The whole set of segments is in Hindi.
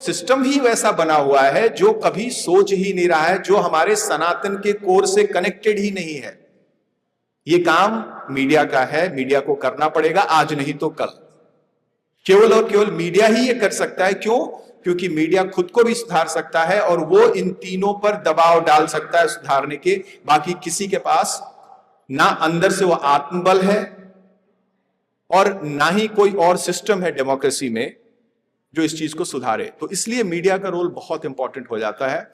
सिस्टम ही वैसा बना हुआ है जो कभी सोच ही नहीं रहा है, जो हमारे सनातन के कोर से कनेक्टेड ही नहीं है। ये काम मीडिया का है, मीडिया को करना पड़ेगा, आज नहीं तो कल। केवल और केवल मीडिया ही ये कर सकता है। क्यों? क्योंकि मीडिया खुद को भी सुधार सकता है और वो इन तीनों पर दबाव डाल सकता है सुधारने के। बाकी किसी के पास ना अंदर से वो आत्मबल है और ना ही कोई और सिस्टम है डेमोक्रेसी में जो इस चीज को सुधारे। तो इसलिए मीडिया का रोल बहुत इंपॉर्टेंट हो जाता है।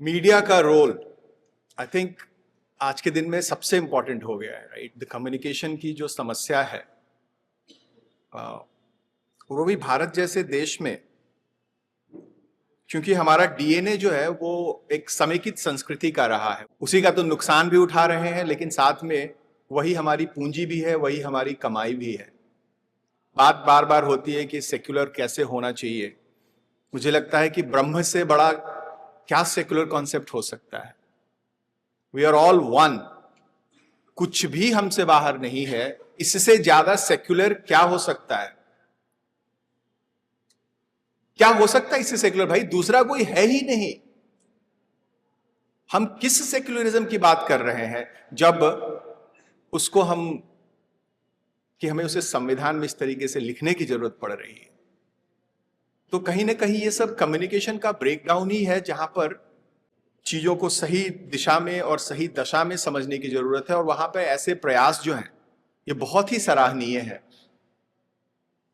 मीडिया का रोल आई थिंक आज के दिन में सबसे इंपॉर्टेंट हो गया है, राइट। द कम्युनिकेशन की जो समस्या है वो भी भारत जैसे देश में, क्योंकि हमारा डीएनए जो है वो एक समेकित संस्कृति का रहा है, उसी का तो नुकसान भी उठा रहे हैं, लेकिन साथ में वही हमारी पूंजी भी है, वही हमारी कमाई भी है। बात बार बार होती है कि सेक्युलर कैसे होना चाहिए। मुझे लगता है कि ब्रह्म से बड़ा क्या सेक्युलर कॉन्सेप्ट हो सकता है। वी आर ऑल वन, कुछ भी हमसे बाहर नहीं है। इससे ज्यादा सेक्युलर क्या हो सकता है? क्या हो सकता है इससे सेक्युलर? भाई दूसरा कोई है ही नहीं। हम किस सेक्युलरिज्म की बात कर रहे हैं जब उसको हमें उसे संविधान में इस तरीके से लिखने की जरूरत पड़ रही है। तो कहीं ना कहीं ये सब कम्युनिकेशन का ब्रेकडाउन ही है, जहां पर चीजों को सही दिशा में और सही दशा में समझने की जरूरत है। और वहां पर ऐसे प्रयास जो हैं ये बहुत ही सराहनीय है।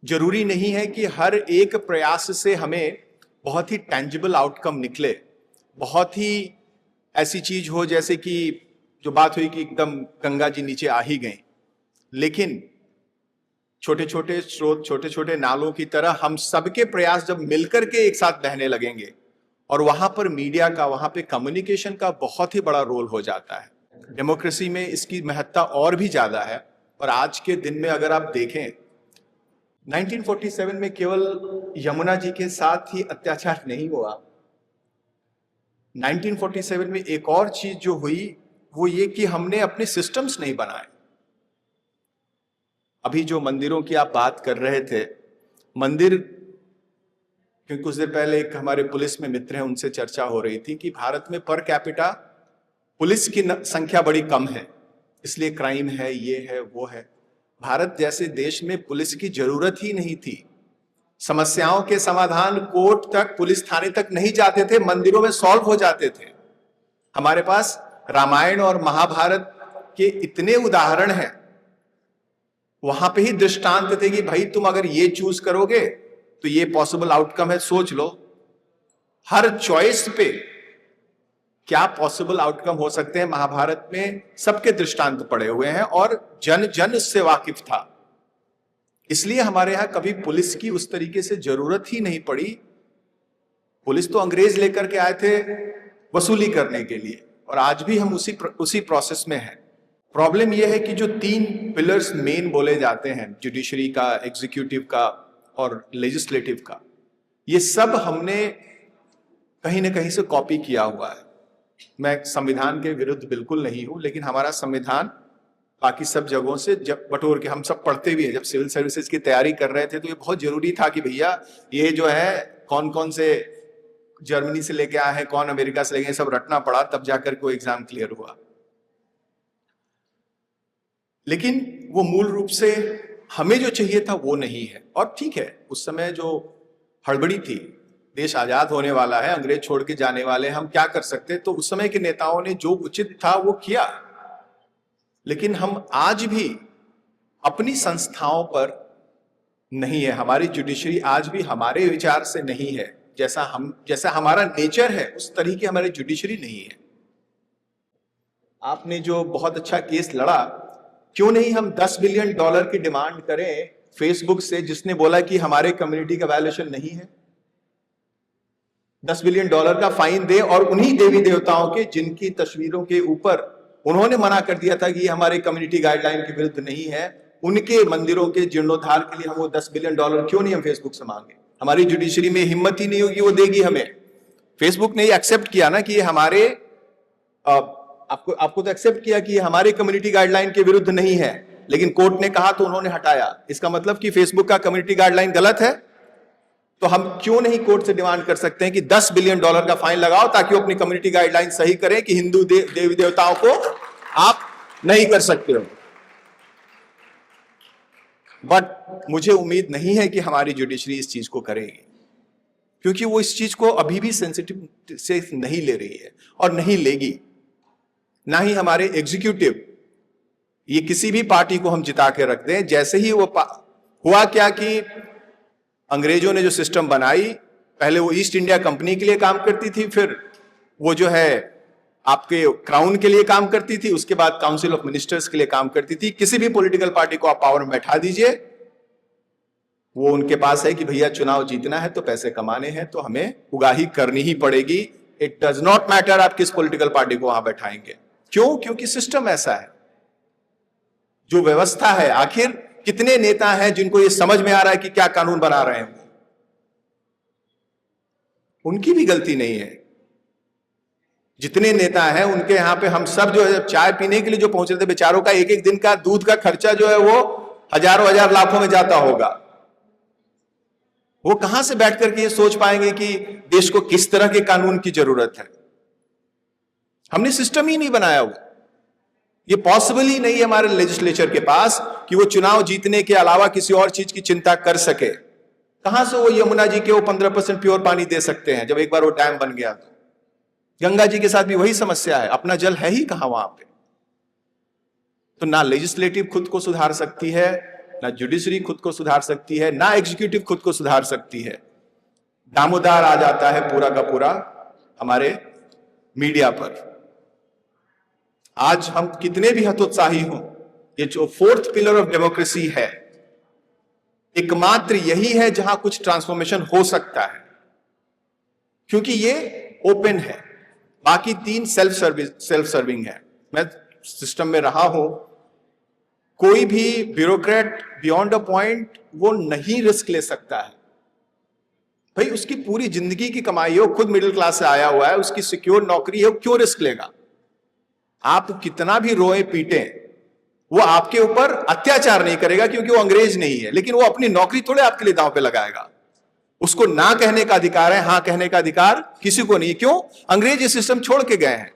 जरूरी नहीं है कि हर एक प्रयास से हमें बहुत ही टेंजिबल आउटकम निकले, बहुत ही ऐसी चीज हो जैसे कि जो बात हुई कि एकदम गंगा जी नीचे आ ही गई। लेकिन छोटे छोटे स्रोत, छोटे छोटे नालों की तरह हम सबके प्रयास जब मिलकर के एक साथ बहने लगेंगे, और वहां पर मीडिया का, वहां पे कम्युनिकेशन का बहुत ही बड़ा रोल हो जाता है। डेमोक्रेसी में इसकी महत्ता और भी ज्यादा है। और आज के दिन में अगर आप देखें, 1947 में केवल यमुना जी के साथ ही अत्याचार नहीं हुआ। 1947 में एक और चीज जो हुई वो ये कि हमने अपने सिस्टम्स नहीं बनाए। अभी जो मंदिरों की आप बात कर रहे थे, मंदिर, क्योंकि कुछ देर पहले एक हमारे पुलिस में मित्र हैं, उनसे चर्चा हो रही थी कि भारत में पर कैपिटा पुलिस की संख्या बड़ी कम है, इसलिए क्राइम है, ये है, वो है। भारत जैसे देश में पुलिस की जरूरत ही नहीं थी। समस्याओं के समाधान कोर्ट तक, पुलिस थाने तक नहीं जाते थे, मंदिरों में सॉल्व हो जाते थे। हमारे पास रामायण और महाभारत के इतने उदाहरण हैं, वहां पे ही दृष्टांत थे कि भाई तुम अगर ये चूज करोगे तो ये पॉसिबल आउटकम है, सोच लो। हर चॉइस पे क्या पॉसिबल आउटकम हो सकते हैं, महाभारत में सबके दृष्टांत पड़े हुए हैं और जन जन उससे वाकिफ था। इसलिए हमारे यहां कभी पुलिस की उस तरीके से जरूरत ही नहीं पड़ी। पुलिस तो अंग्रेज लेकर के आए थे वसूली करने के लिए, और आज भी हम उसी प्रोसेस में हैं। प्रॉब्लम यह है कि जो 3 पिलर्स मेन बोले जाते हैं, जुडिशरी का, एग्जीक्यूटिव का और लेजिस्लेटिव का, ये सब हमने कहीं ना कहीं से कॉपी किया हुआ है। मैं संविधान के विरुद्ध बिल्कुल नहीं हूं, लेकिन हमारा संविधान बाकी सब जगहों से जब बटोर के, हम सब पढ़ते भी है, जब सिविल सर्विसेज की तैयारी कर रहे थे तो ये बहुत जरूरी था कि भैया ये जो है कौन कौन से जर्मनी से लेके आए हैं, कौन अमेरिका से लेके आए, सब रटना पड़ा, तब जाकर कोई एग्जाम क्लियर हुआ। लेकिन वो मूल रूप से हमें जो चाहिए था वो नहीं है। और ठीक है, उस समय जो हड़बड़ी थी, देश आजाद होने वाला है, अंग्रेज छोड़ के जाने वाले, हम क्या कर सकते, तो उस समय के नेताओं ने जो उचित था वो किया। लेकिन हम आज भी अपनी संस्थाओं पर नहीं है, हमारी जुडिशरी आज भी हमारे विचार से नहीं है, जैसा हमारा नेचर है उस तरीके हमारी जुडिशरी नहीं है। आपने जो बहुत अच्छा केस लड़ा, क्यों नहीं हम $10 बिलियन की डिमांड करें फेसबुक से, जिसने बोला कि हमारे कम्युनिटी का वायलेशन नहीं है। $10 बिलियन का फाइन दे, और उन्हीं देवी देवताओं के जिनकी तस्वीरों के ऊपर उन्होंने मना कर दिया था कि ये हमारे कम्युनिटी गाइडलाइन के विरुद्ध नहीं है, उनके मंदिरों के जीर्णोद्धार के लिए हम वो $10 बिलियन क्यों नहीं हम फेसबुक से मांगे? हमारी जुडिशरी में हिम्मत ही नहीं होगी वो देगी हमें। फेसबुक ने ये एक्सेप्ट किया ना कि ये आपको आपको तो एक्सेप्ट किया कि ये हमारे कम्युनिटी गाइडलाइन के विरुद्ध नहीं है, लेकिन कोर्ट ने कहा तो उन्होंने हटाया। इसका मतलब कि फेसबुक का कम्युनिटी गाइडलाइन गलत है। तो हम क्यों नहीं कोर्ट से डिमांड कर सकते हैं कि $10 बिलियन का फाइन लगाओ ताकि वो अपनी कम्युनिटी गाइडलाइन सही करें कि हिंदू देवी देवताओं को आप नहीं कर सकते हो। बट मुझे उम्मीद नहीं है कि हमारी जुडिशरी इस चीज को करेगी, क्योंकि वो इस चीज को अभी भी सेंसिटिव से नहीं ले रही है और नहीं लेगी। ना ही हमारे एग्जीक्यूटिव, ये किसी भी पार्टी को हम जिता के रख दें, जैसे ही वो हुआ क्या कि अंग्रेजों ने जो सिस्टम बनाई, पहले वो ईस्ट इंडिया कंपनी के लिए काम करती थी, फिर वो जो है आपके क्राउन के लिए काम करती थी, उसके बाद काउंसिल ऑफ मिनिस्टर्स के लिए काम करती थी। किसी भी पॉलिटिकल पार्टी को आप पावर में बैठा दीजिए, वो उनके पास है कि भैया चुनाव जीतना है तो पैसे कमाने हैं तो हमें उगाही करनी ही पड़ेगी। इट डज नॉट मैटर आप किस पॉलिटिकल पार्टी को वहां बैठाएंगे। क्यों? क्योंकि सिस्टम ऐसा है, जो व्यवस्था है। आखिर कितने नेता हैं जिनको ये समझ में आ रहा है कि क्या कानून बना रहे हैं? उनकी भी गलती नहीं है। जितने नेता हैं उनके यहां पे हम सब जो है चाय पीने के लिए जो पहुंच रहे थे, बेचारों का एक एक दिन का दूध का खर्चा जो है वो हजारों हजार लाखों में जाता होगा। वो कहां से बैठ करके ये सोच पाएंगे कि देश को किस तरह के कानून की जरूरत है? हमने सिस्टम ही नहीं बनाया हुआ। ये पॉसिबल ही नहीं है हमारे लेजिस्लेचर के पास कि वो चुनाव जीतने के अलावा किसी और चीज की चिंता कर सके। कहां से वो यमुना जी के वो 15% प्योर पानी दे सकते हैं जब एक बार वो डैम बन गया? तो गंगा जी के साथ भी वही समस्या है, अपना जल है ही कहां वहां पे। तो ना लेजिस्लेटिव खुद को सुधार सकती है, ना जुडिशरी खुद को सुधार सकती है, ना एग्जीक्यूटिव खुद को सुधार सकती है। दामोदार आ जाता है पूरा का पूरा हमारे मीडिया पर। आज हम कितने भी हतोत्साही हों, ये जो 4th पिलर ऑफ डेमोक्रेसी है, एकमात्र यही है जहां कुछ ट्रांसफॉर्मेशन हो सकता है, क्योंकि ये ओपन है। बाकी 3 सेल्फ सर्विंग है। मैं सिस्टम में रहा हूं, कोई भी ब्यूरोक्रेट बियॉन्ड अ पॉइंट वो नहीं रिस्क ले सकता है। भाई उसकी पूरी जिंदगी की कमाई है, वो खुद मिडिल क्लास से आया हुआ है, उसकी सिक्योर नौकरी है, वो क्यों रिस्क लेगा? आप कितना भी रोए पीटे, वो आपके ऊपर अत्याचार नहीं करेगा क्योंकि वो अंग्रेज नहीं है, लेकिन वो अपनी नौकरी थोड़े आपके लिए दांव पे लगाएगा। उसको ना कहने का अधिकार है, हां कहने का अधिकार किसी को नहीं। क्यों? अंग्रेज ये सिस्टम छोड़ के गए हैं,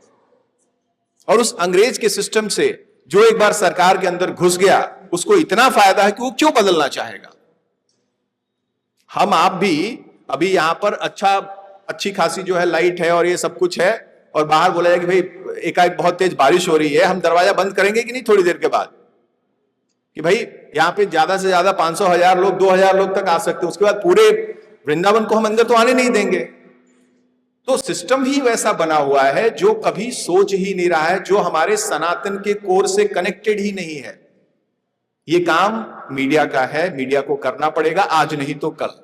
और उस अंग्रेज के सिस्टम से जो एक बार सरकार के अंदर घुस गया, उसको इतना फायदा है कि वो क्यों बदलना चाहेगा? हम आप भी अभी यहां पर अच्छी खासी जो है लाइट है और ये सब कुछ है, और बाहर बोला जाए कि भाई एकाएक बहुत तेज बारिश हो रही है, हम दरवाजा बंद करेंगे कि नहीं थोड़ी देर के बाद? कि भाई यहां पे ज्यादा से ज्यादा 500,000 लोग 2,000 लोग तक आ सकते हैं, उसके बाद पूरे वृंदावन को हम अंदर तो आने नहीं देंगे। तो सिस्टम ही वैसा बना हुआ है जो कभी सोच ही नहीं रहा है, जो हमारे सनातन के कोर से कनेक्टेड ही नहीं है। ये काम मीडिया का है, मीडिया को करना पड़ेगा, आज नहीं तो कल।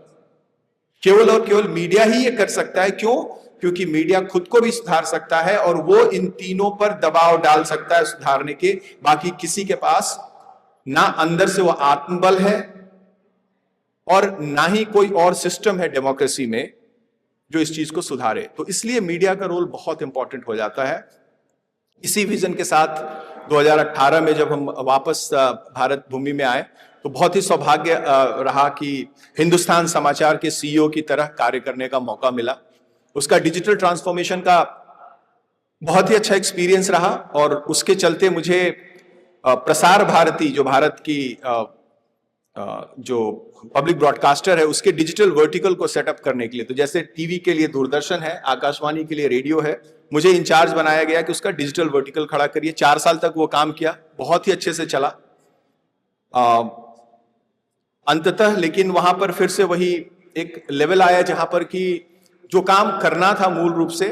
केवल और केवल मीडिया ही ये कर सकता है। क्यों? क्योंकि मीडिया खुद को भी सुधार सकता है और वो इन तीनों पर दबाव डाल सकता है सुधारने के। बाकी किसी के पास ना अंदर से वो आत्मबल है और ना ही कोई और सिस्टम है डेमोक्रेसी में जो इस चीज को सुधारे। तो इसलिए मीडिया का रोल बहुत इंपॉर्टेंट हो जाता है। इसी विजन के साथ 2018 में जब हम वापस भारत भूमि में आए, तो बहुत ही सौभाग्य रहा कि हिंदुस्तान समाचार के सीईओ की तरह कार्य करने का मौका मिला। उसका डिजिटल ट्रांसफॉर्मेशन का बहुत ही अच्छा एक्सपीरियंस रहा, और उसके चलते मुझे प्रसार भारती, जो भारत की जो पब्लिक ब्रॉडकास्टर है, उसके डिजिटल वर्टिकल को सेटअप करने के लिए, तो जैसे टीवी के लिए दूरदर्शन है, आकाशवाणी के लिए रेडियो है, मुझे इंचार्ज बनाया गया कि उसका डिजिटल वर्टिकल खड़ा करिए। 4 साल तक वो काम किया, बहुत ही अच्छे से चला। अंततः लेकिन वहां पर फिर से वही एक लेवल आया जहां पर कि जो काम करना था मूल रूप से,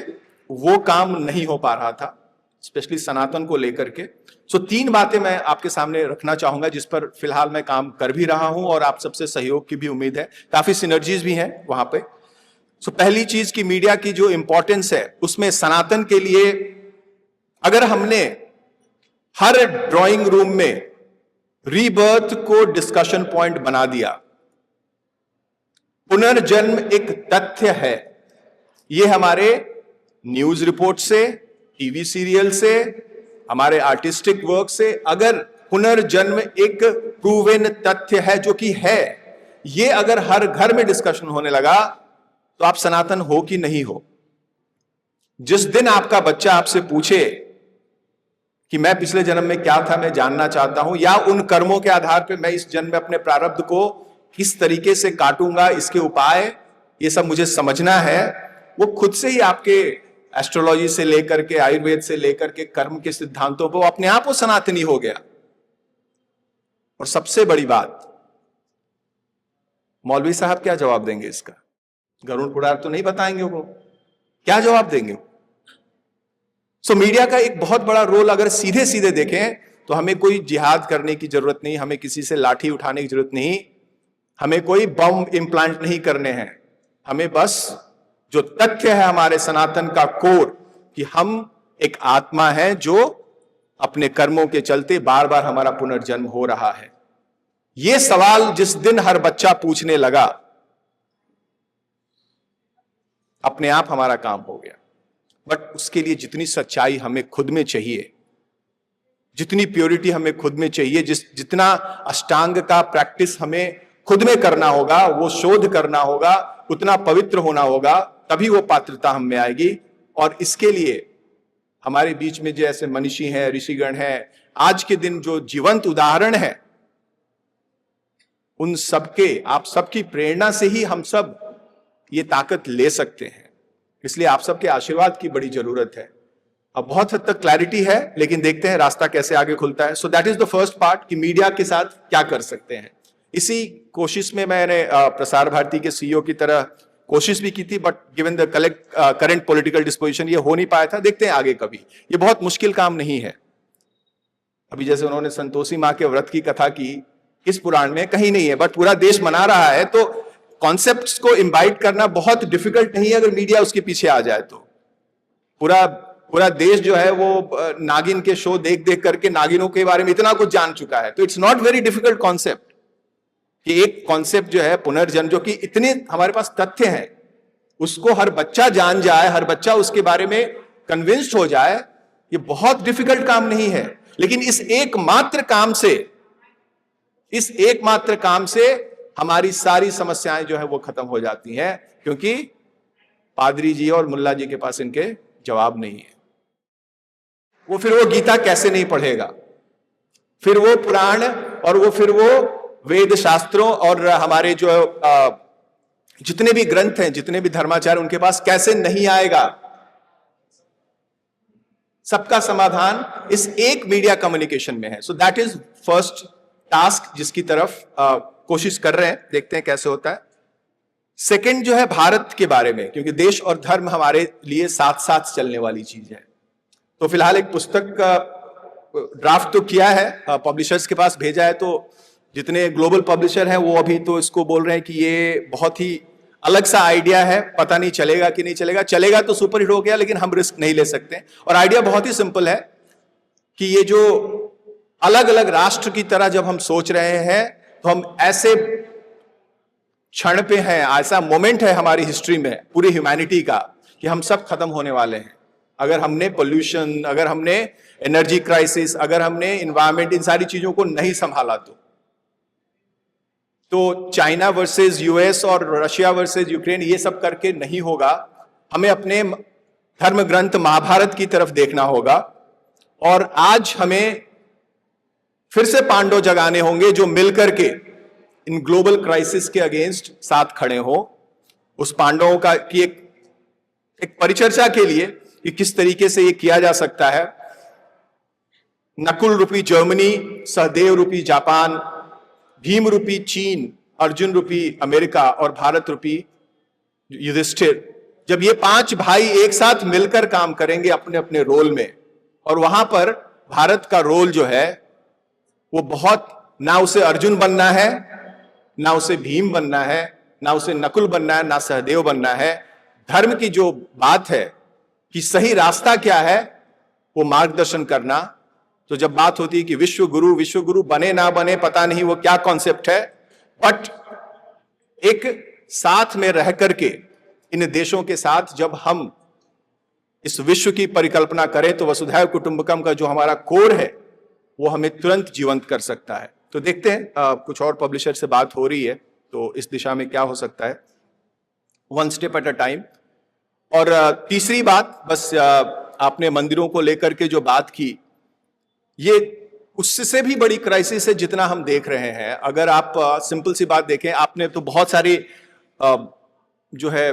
वो काम नहीं हो पा रहा था, स्पेशली सनातन को लेकर के। सो 3 बातें मैं आपके सामने रखना चाहूंगा जिस पर फिलहाल मैं काम कर भी रहा हूं और आप सबसे सहयोग की भी उम्मीद है। काफी सिनर्जीज भी हैं वहां पे। सो पहली चीज कि मीडिया की जो इंपॉर्टेंस है, उसमें सनातन के लिए अगर हमने हर ड्राइंग रूम में रीबर्थ को डिस्कशन पॉइंट बना दिया, पुनर्जन्म एक तथ्य है। ये हमारे न्यूज रिपोर्ट से, टीवी सीरियल से, हमारे आर्टिस्टिक वर्क से, अगर पुनर्जन्म एक प्रूवन तथ्य है, जो कि है, ये अगर हर घर में डिस्कशन होने लगा तो आप सनातन हो कि नहीं हो। जिस दिन आपका बच्चा आपसे पूछे कि मैं पिछले जन्म में क्या था, मैं जानना चाहता हूं, या उन कर्मों के आधार पर मैं इस जन्म में अपने प्रारब्ध को किस तरीके से काटूंगा, इसके उपाय ये सब मुझे समझना है, वो खुद से ही आपके एस्ट्रोलॉजी से लेकर के, आयुर्वेद से लेकर के, कर्म के सिद्धांतों पर अपने आप वो सनातनी हो गया। और सबसे बड़ी बात, मौलवी साहब क्या जवाब देंगे इसका? गरुड़ पुराण तो नहीं बताएंगे, वो क्या जवाब देंगे? सो मीडिया का एक बहुत बड़ा रोल अगर सीधे सीधे देखें तो हमें कोई जिहाद करने की जरूरत नहीं, हमें किसी से लाठी उठाने की जरूरत नहीं, हमें कोई बम इंप्लांट नहीं करने हैं। हमें बस जो तथ्य है हमारे सनातन का कोर, कि हम एक आत्मा है जो अपने कर्मों के चलते बार बार हमारा पुनर्जन्म हो रहा है। यह सवाल जिस दिन हर बच्चा पूछने लगा, अपने आप हमारा काम हो गया। बट उसके लिए जितनी सच्चाई हमें खुद में चाहिए, जितनी प्योरिटी हमें खुद में चाहिए, जितना अष्टांग का प्रैक्टिस हमें खुद में करना होगा, वो शोध करना होगा, उतना पवित्र होना होगा, तभी वो पात्रता हम में आएगी। और इसके लिए हमारे बीच में जो ऐसे मनीषी हैं, ऋषिगण हैं, आज के दिन जो जीवंत उदाहरण है, उन सबके, आप सबकी प्रेरणा से ही हम सब ये ताकत ले सकते हैं। इसलिए आप सबके आशीर्वाद की बड़ी जरूरत है। अब बहुत हद तक क्लैरिटी है, लेकिन देखते हैं रास्ता कैसे आगे खुलता है। So that is the first part, कि मीडिया के साथ क्या कर सकते हैं। इसी कोशिश में मैंने प्रसार भारती के सीईओ की तरह कोशिश भी की थी, but given the current political disposition ये हो नहीं पाया था। देखते हैं आगे कभी। ये बहुत मुश्किल काम नहीं है। अभी जैसे उन्होंने संतोषी माँ के व्रत की कथा की, इस पुराण में कहीं नहीं है, बट पूरा देश मना रहा है। तो कॉन्सेप्ट्स को इम्बाइट करना बहुत डिफिकल्ट नहीं है अगर मीडिया उसके पीछे आ जाए तो। पूरा देश जो है वो नागिन के शो देख देख करके नागिनों के बारे में इतना कुछ जान चुका है। तो it's not very difficult concept कि एक कॉन्सेप्ट जो है पुनर्जन्म, जो कि इतने हमारे पास तथ्य हैं, उसको हर बच्चा जान जाए, हर बच्चा उसके बारे में कन्विंस्ड हो जाए। ये बहुत डिफिकल्ट काम नहीं है, लेकिन इस एकमात्र काम से हमारी सारी समस्याएं जो है वो खत्म हो जाती हैं, क्योंकि पादरी जी और मुल्ला जी के पास इनके जवाब नहीं है। फिर वो गीता कैसे नहीं पढ़ेगा, फिर वो पुराण और फिर वो वेद शास्त्रों और हमारे जो जितने भी ग्रंथ हैं, जितने भी धर्माचार्य, उनके पास कैसे नहीं आएगा। सबका समाधान इस एक मीडिया कम्युनिकेशन में है। So that is first task जिसकी तरफ कोशिश कर रहे हैं, देखते हैं कैसे होता है। सेकंड जो है भारत के बारे में, क्योंकि देश और धर्म हमारे लिए साथ साथ चलने वाली चीज है। तो फिलहाल एक पुस्तक का ड्राफ्ट तो किया है, पब्लिशर्स के पास भेजा है। तो जितने ग्लोबल पब्लिशर हैं वो अभी तो इसको बोल रहे हैं कि ये बहुत ही अलग सा आइडिया है, पता नहीं चलेगा कि नहीं चलेगा। चलेगा तो सुपर हिट हो गया, लेकिन हम रिस्क नहीं ले सकते। और आइडिया बहुत ही सिंपल है कि ये जो अलग अलग राष्ट्र की तरह जब हम सोच रहे हैं, तो हम ऐसे क्षण पे हैं, ऐसा मोमेंट है हमारी हिस्ट्री में, पूरी ह्यूमैनिटी का, कि हम सब खत्म होने वाले हैं। अगर हमने पोल्यूशन, अगर हमने एनर्जी क्राइसिस, अगर हमने इन्वायरमेंट, इन सारी चीजों को नहीं संभाला तो चाइना वर्सेस यूएस और रशिया वर्सेस यूक्रेन, ये सब करके नहीं होगा। हमें अपने धर्म ग्रंथ महाभारत की तरफ देखना होगा। और आज हमें फिर से पांडव जगाने होंगे जो मिलकर के इन ग्लोबल क्राइसिस के अगेंस्ट साथ खड़े हो। उस पांडवों का की एक परिचर्चा के लिए कि किस तरीके से ये किया जा सकता है। नकुल रूपी जर्मनी, सहदेव रूपी जापान, भीम रूपी चीन, अर्जुन रूपी अमेरिका और भारत रूपी युधिष्ठिर, जब ये 5 भाई एक साथ मिलकर काम करेंगे अपने अपने रोल में, और वहां पर भारत का रोल जो है वो बहुत, ना उसे अर्जुन बनना है, ना उसे भीम बनना है, ना उसे नकुल बनना है, ना सहदेव बनना है। धर्म की जो बात है कि सही रास्ता क्या है, वो मार्गदर्शन करना। तो जब बात होती है कि विश्व गुरु बने ना बने पता नहीं वो क्या कॉन्सेप्ट है, बट एक साथ में रह करके इन देशों के साथ जब हम इस विश्व की परिकल्पना करें तो वसुधैव कुटुंबकम का जो हमारा कोर है वो हमें तुरंत जीवंत कर सकता है। तो देखते हैं कुछ और पब्लिशर से बात हो रही है तो इस दिशा में क्या हो सकता है, one step at a time. और तीसरी बात, बस आपने मंदिरों को लेकर के जो बात की, ये उससे भी बड़ी क्राइसिस है जितना हम देख रहे हैं। अगर आप सिंपल सी बात देखें, आपने तो बहुत सारी जो है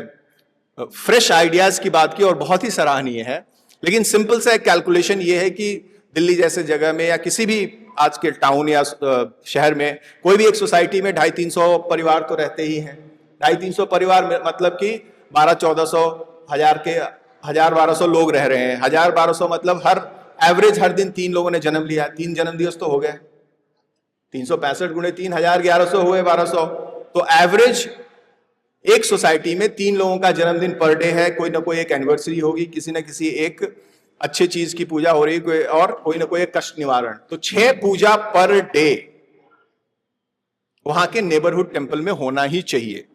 फ्रेश आइडियाज की बात की और बहुत ही सराहनीय है, लेकिन सिंपल सा एक कैलकुलेशन ये है कि दिल्ली जैसे जगह में या किसी भी आज के टाउन या शहर में कोई भी एक सोसाइटी में 250-300 परिवार तो रहते ही हैं। 250-300 परिवार में मतलब कि 1200-1400 1000 के 1000-1200 लोग रह रहे हैं। 1000-1200 मतलब हर एवरेज हर दिन 3 लोगों ने जन्म लिया, 3 जन्म दिवस तो हो गए। 365 गुणे 3 1100 हुए 1200। तो एवरेज एक सोसाइटी में 3 लोगों का जन्मदिन पर डे है। कोई ना कोई एक एनिवर्सरी होगी, किसी ना किसी एक अच्छी चीज की पूजा हो रही है और कोई ना कोई एक कष्ट निवारण। तो 6 पूजा पर डे वहां के नेबरहुड टेम्पल में होना ही चाहिए।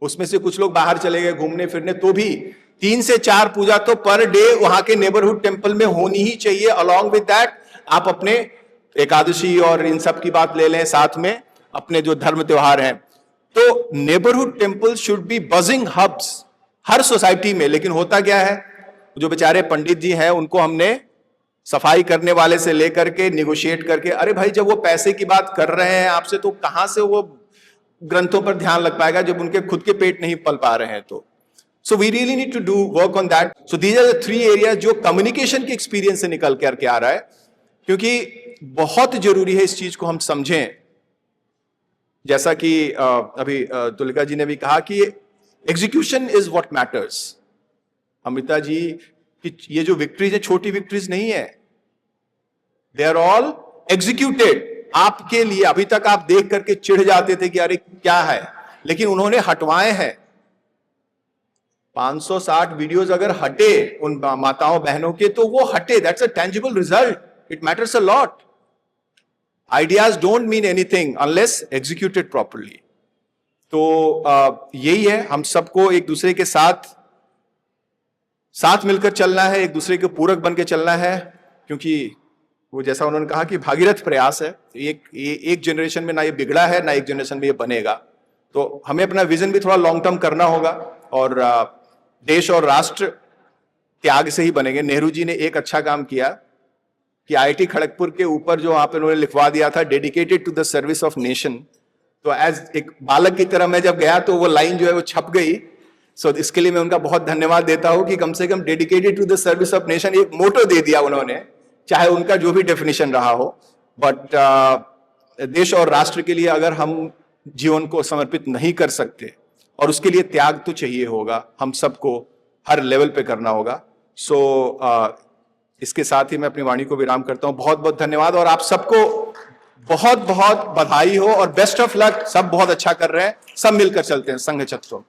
उसमें से कुछ लोग बाहर चले गए घूमने फिरने, तो भी 3 से 4 पूजा तो पर डे वहां के नेबरहुड टेम्पल में होनी ही चाहिए। अलॉन्ग विद दैट आप अपने एकादशी और इन सब की बात ले लें, साथ में अपने जो धर्म त्योहार हैं। तो neighbourhood temple should be buzzing hubs हर सोसाइटी में। लेकिन होता क्या है, जो बेचारे पंडित जी हैं उनको हमने सफाई करने वाले से लेकर के निगोशिएट करके, अरे भाई जब वो पैसे की बात कर रहे हैं आपसे तो कहां से वो ग्रंथों पर ध्यान लग पाएगा जब उनके खुद के पेट नहीं पल पा रहे हैं। तो so we really need to do work on that. So these are the 3 area जो कम्युनिकेशन के एक्सपीरियंस से निकल करके आ रहा है, क्योंकि बहुत जरूरी है इस चीज को हम समझें। जैसा कि अभी तुलिका जी ने भी कहा कि execution is what matters. Amita ji की ये जो विक्ट्रीज है छोटी विक्ट्रीज नहीं है, दे आर ऑल एग्जीक्यूटेड आपके लिए। अभी तक आप देख करके चिढ़ जाते थे कि अरे क्या है, लेकिन उन्होंने हटवाए हैं। 560 वीडियोस अगर हटे उन माताओं बहनों के तो वो हटे, that's a tangible result, it matters a lot. Ideas don't mean anything unless executed properly. तो यही है, हम सबको एक दूसरे के साथ मिलकर चलना है, एक दूसरे के पूरक बन के चलना है, क्योंकि वो जैसा उन्होंने कहा कि भागीरथ प्रयास है। एक जनरेशन में ना ये बिगड़ा है ना एक जनरेशन में ये बनेगा। तो हमें अपना विजन भी थोड़ा लॉन्ग टर्म करना होगा और देश और राष्ट्र त्याग से ही बनेंगे। नेहरू जी ने एक अच्छा काम किया कि IIT खड़गपुर के ऊपर जो वहां पे उन्होंने लिखवा दिया था, dedicated to the service of nation. तो एज एक बालक की तरह मैं जब गया तो वो लाइन जो है वो छप गई। सो इसके लिए मैं उनका बहुत धन्यवाद देता हूं कि कम से कम dedicated to the service of nation एक मोटो दे दिया उन्होंने, चाहे उनका जो भी डेफिनेशन रहा हो। बट देश और राष्ट्र के लिए अगर हम जीवन को समर्पित नहीं कर सकते, और उसके लिए त्याग तो चाहिए होगा, हम सबको हर लेवल पे करना होगा। सो इसके साथ ही मैं अपनी वाणी को विराम करता हूं। बहुत बहुत धन्यवाद और आप सबको बहुत बहुत बधाई हो और बेस्ट ऑफ लक। सब बहुत अच्छा कर रहे हैं, सब मिलकर चलते हैं संघ चक्र।